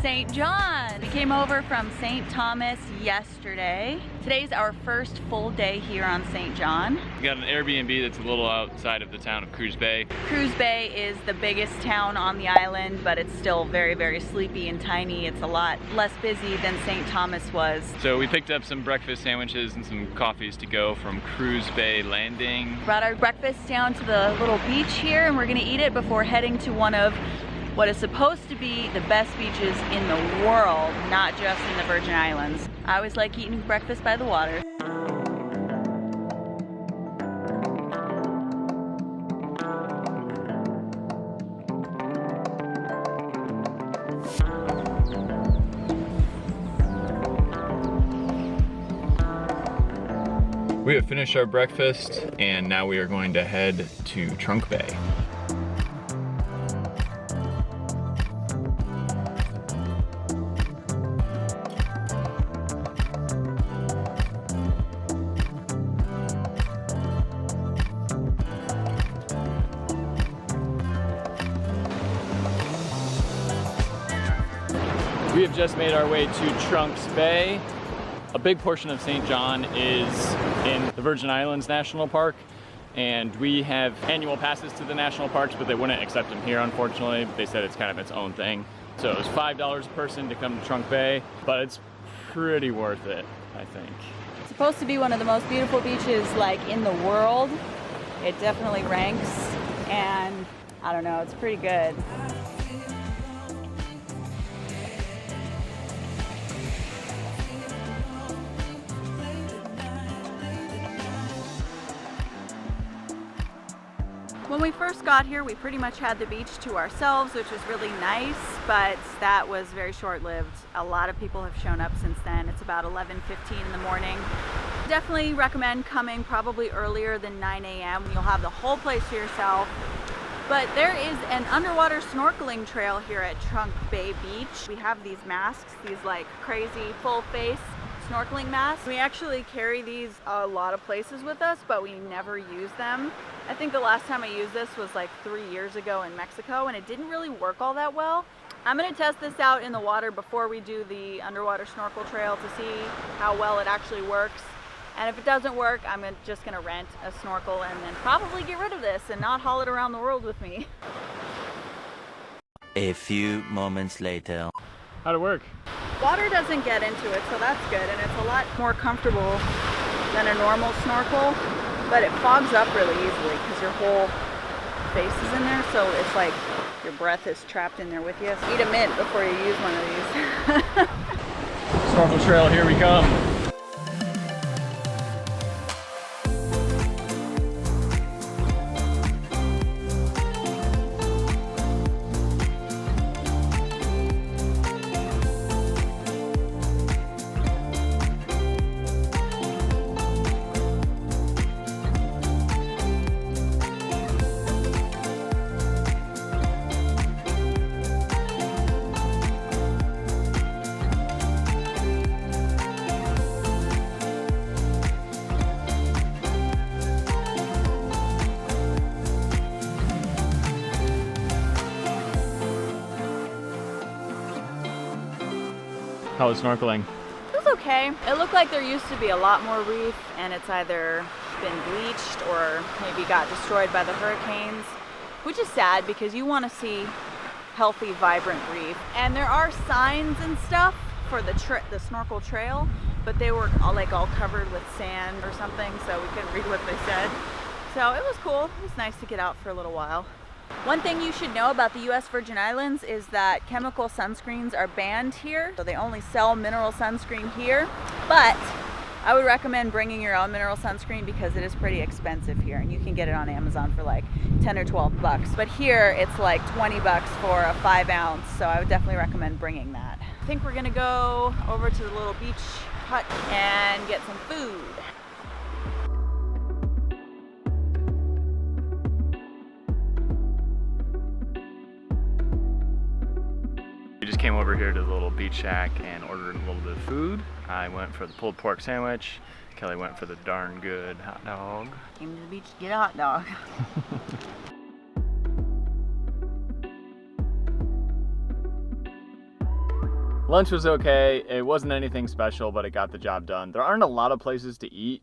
St. John. We came over from St. Thomas yesterday. Today's our first full day here on St. John. We got an Airbnb that's a little outside of the town of Cruz Bay. Cruz Bay is the biggest town on the island, but it's still very, very sleepy and tiny. It's a lot less busy than St. Thomas was. So we picked up some breakfast sandwiches and some coffees to go from Cruz Bay Landing. Brought our breakfast down to the little beach here, and we're gonna eat it before heading to one of what is supposed to be the best beaches in the world, not just in the Virgin Islands. I always like eating breakfast by the water. We have finished our breakfast and now we are going to head to Trunk Bay. We have just made our way to Trunk Bay. A big portion of St. John is in the Virgin Islands National Park, and we have annual passes to the national parks, but they wouldn't accept them here, unfortunately. They said it's kind of its own thing. So it was $5 a person to come to Trunk Bay, but it's pretty worth it, I think. It's supposed to be one of the most beautiful beaches like in the world. It definitely ranks, and I don't know, it's pretty good. When we first got here, we pretty much had the beach to ourselves, which was really nice, but that was very short-lived. A lot of people have shown up since then. It's about 11:15 in the morning. Definitely recommend coming probably earlier than 9 a.m. You'll have the whole place to yourself. But there is an underwater snorkeling trail here at Trunk Bay Beach. We have these masks, these like crazy full face snorkeling masks. We actually carry these a lot of places with us, but we never use them. I think the last time I used this was like 3 years ago in Mexico, and it didn't really work all that well. I'm gonna test this out in the water before we do the underwater snorkel trail to see how well it actually works. And if it doesn't work, I'm just gonna rent a snorkel and then probably get rid of this and not haul it around the world with me. A few moments later. How'd it work? Water doesn't get into it, so that's good, and it's a lot more comfortable than a normal snorkel, but it fogs up really easily because your whole face is in there, so it's like your breath is trapped in there with you. So eat a mint before you use one of these. Snorkel trail, here we come. How was snorkeling? It was okay. It looked like there used to be a lot more reef, and it's either been bleached or maybe got destroyed by the hurricanes, which is sad because you want to see healthy, vibrant reef. And there are signs and stuff for the snorkel trail, but they were all covered with sand or something, so we couldn't read what they said. So it was cool. It was nice to get out for a little while. One thing you should know about the US Virgin Islands is that chemical sunscreens are banned here. So they only sell mineral sunscreen here, but I would recommend bringing your own mineral sunscreen because it is pretty expensive here, and you can get it on Amazon for like 10 or 12 bucks. But here it's like 20 bucks for a 5 ounce, so I would definitely recommend bringing that. I think we're gonna go over to the little beach hut and get some food. We just came over here to the little beach shack and ordered a little bit of food. I went for the pulled pork sandwich. Kelly went for the darn good hot dog. Came to the beach to get a hot dog. Lunch was okay. It wasn't anything special, but it got the job done. There aren't a lot of places to eat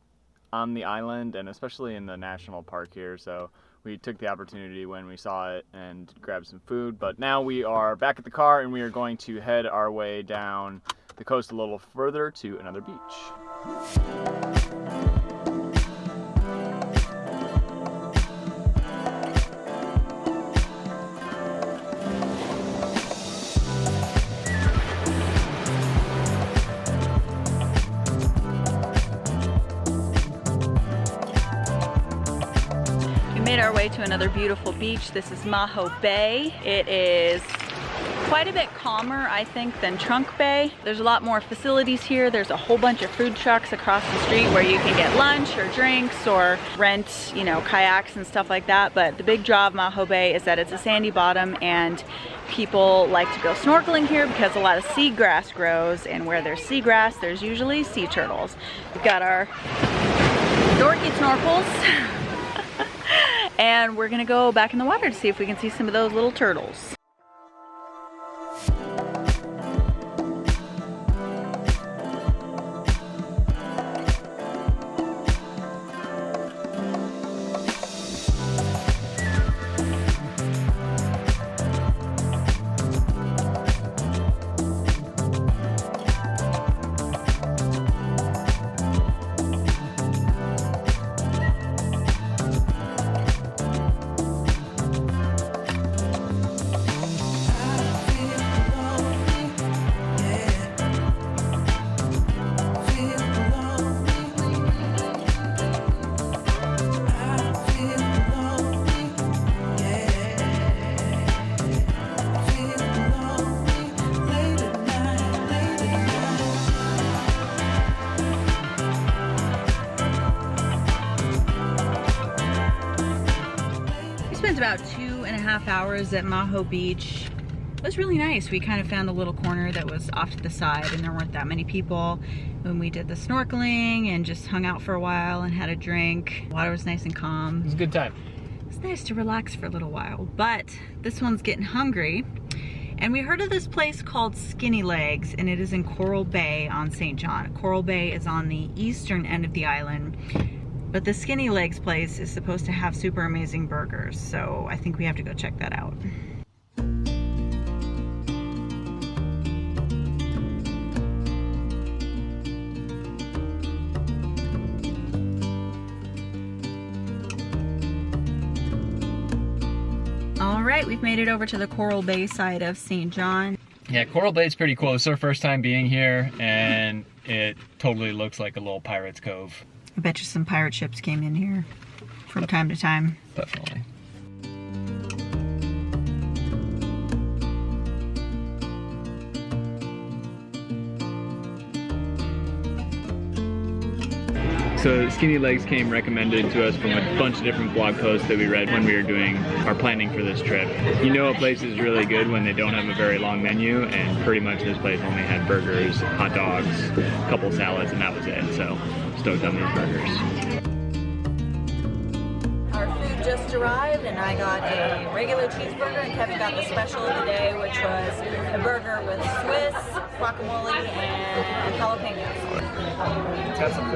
on the island, and especially in the national park here, so we took the opportunity when we saw it and grabbed some food. But now we are back at the car and we are going to head our way down the coast a little further to another beach. Made our way to another beautiful beach. This is Maho Bay. It is quite a bit calmer, I think, than Trunk Bay. There's a lot more facilities here. There's a whole bunch of food trucks across the street where you can get lunch or drinks or rent, you know, kayaks and stuff like that. But the big draw of Maho Bay is that it's a sandy bottom, and people like to go snorkeling here because a lot of seagrass grows, and where there's seagrass, there's usually sea turtles. We've got our dorky snorkels. And we're gonna go back in the water to see if we can see some of those little turtles. About 2.5 hours at Maho Beach. It was really nice. We kind of found a little corner that was off to the side and there weren't that many people. When we did the snorkeling and just hung out for a while and had a drink. Water was nice and calm. It was a good time. It's nice to relax for a little while, but this one's getting hungry. And we heard of this place called Skinny Legs, and it is in Coral Bay on St. John. Coral Bay is on the eastern end of the island. But the Skinny Legs place is supposed to have super amazing burgers, so I think we have to go check that out. All right, we've made it over to the Coral Bay side of St. John. Yeah, Coral Bay is pretty cool. It's our first time being here, and it totally looks like a little pirate's cove. I bet you some pirate ships came in here from time to time. Definitely. So Skinny Legs came recommended to us from a bunch of different blog posts that we read when we were doing our planning for this trip. You know a place is really good when they don't have a very long menu, and pretty much this place only had burgers, hot dogs, a couple salads, and that was it. So stoked on these burgers. Our food just arrived, and I got a regular cheeseburger, and Kevin got the special of the day, which was a burger with Swiss, guacamole, and jalapenos. It's got some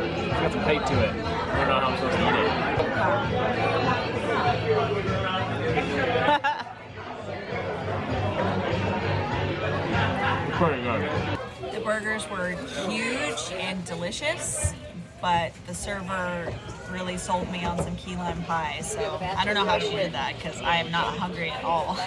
bite to it. I don't know how I'm supposed to eat it. Pretty good. The burgers were huge and delicious, but the server really sold me on some key lime pie, so I don't know how she did that because I am not hungry at all.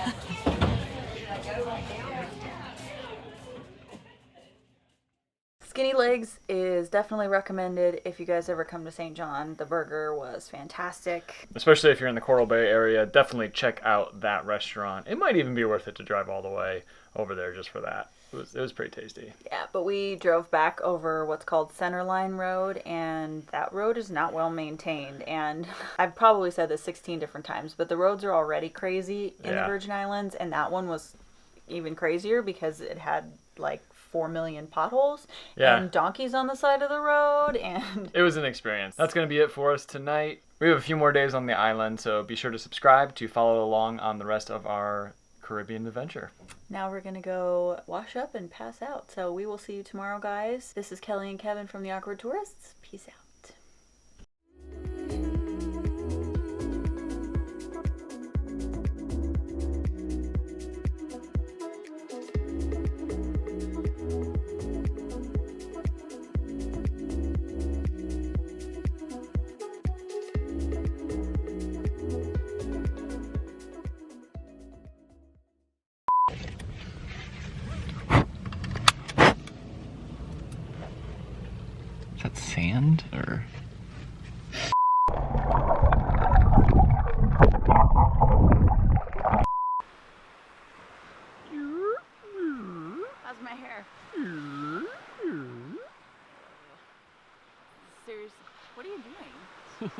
Skinny Legs is definitely recommended if you guys ever come to St. John. The burger was fantastic. Especially if you're in the Coral Bay area, definitely check out that restaurant. It might even be worth it to drive all the way over there just for that. It was pretty tasty. Yeah, but we drove back over what's called Centerline Road, and that road is not well maintained. And I've probably said this 16 different times, but the roads are already crazy in the Virgin Islands, and that one was even crazier because it had like 4 million potholes and donkeys on the side of the road, and it was an experience. That's going to be it for us tonight. We have a few more days on the island, so be sure to subscribe to follow along on the rest of our Caribbean adventure. Now we're gonna go wash up and pass out. So we will see you tomorrow, guys. This is Kelly and Kevin from the Awkward Tourists. Peace out. Is that sand or? How's my hair? Seriously, what are you doing?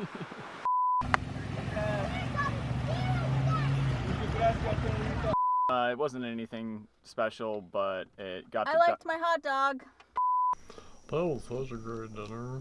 It wasn't anything special, but it got I the liked my hot dog. That was such a great dinner.